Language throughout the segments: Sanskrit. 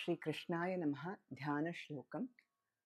श्रीकृष्णाय नमः। ध्यानश्लोकम्।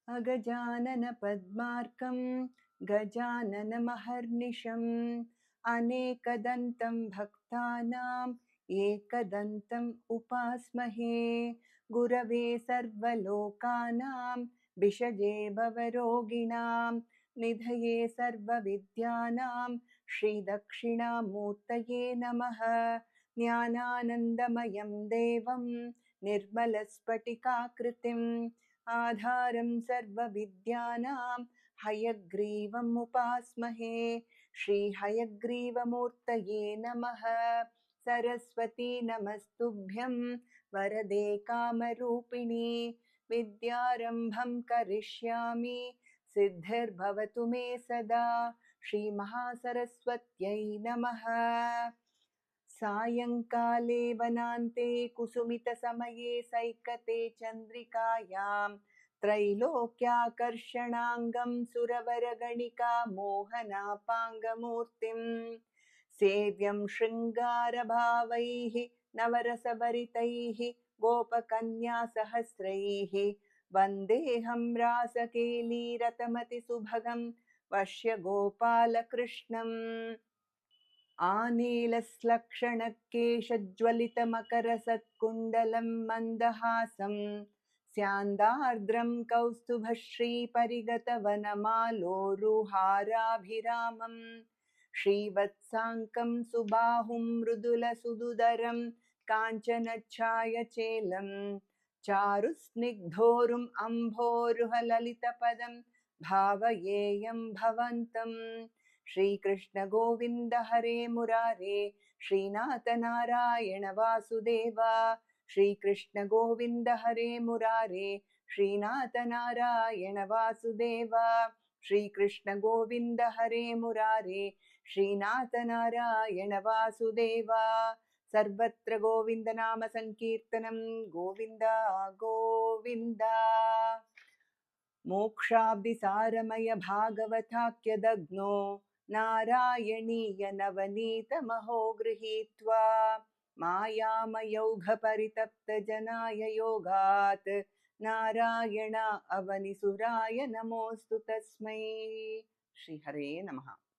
अगजानन पद्मार्कं गजाननमहर्निशम् अनेकदन्तं भक्तानां एकदन्तम् उपास्महे। गुरवे सर्वलोकानां भिषजे भवरोगिणां निधये सर्वविद्यानां श्रीदक्षिणामूर्तये नमः। ज्ञानानन्दमयं देवं निर्मलस्फटिकाकृतिम् आधारं सर्वविद्यानां हयग्रीवम् उपास्महे। श्रीहयग्रीवमूर्तये नमः। सरस्वती नमस्तुभ्यं वरदे कामरूपिणी विद्यारम्भं करिष्यामि सिद्धिर्भवतु मे सदा। श्रीमहासरस्वत्यै नमः। सायंकाले वनान्ते कुसुमितसमये सैकते चन्द्रिकायां त्रैलोक्याकर्षणाङ्गं सुरवरगणिका मोहनापाङ्गमूर्तिं सेव्यं शृङ्गारभावैः नवरसभरितैः गोपकन्यासहस्रैः वन्देऽहं रासकेलीरतमतिसुभगं वश्य गोपालकृष्णम्। आनीलश्लक्षणकेशज्वलितमकरसत्कुण्डलं मन्दहासं स्यान्दार्द्रं कौस्तुभश्रीपरिगतवनमालोरुहाराभिरामं श्रीवत्साङ्कं सुबाहुं मृदुलसुदुदरं काञ्चनच्छायचेलं चारुस्निग्धोरुम् अम्भोरुहललितपदं भावयेयं भवन्तम्। श्रीकृष्ण गोविन्द हरे मुरारे श्रीनाथ नारायण वासुदेव। श्रीकृष्ण गोविन्द हरे मुरारे श्रीनाथ नारायण वासुदेव। श्रीकृष्ण गोविन्द हरे मुरारे श्रीनाथ नारायण वासुदेव। सर्वत्र गोविन्द नाम संकीर्तनं गोविन्द गोविन्द। मोक्षाब्धिसारमय भागवताख्यदग्नो नारायणीय नवनीतमहो गृहीत्वा मायामयौघपरितप्तजनाय योगात् नारायण अवनिसुराय नमोऽस्तु तस्मै। श्रीहरे नमः।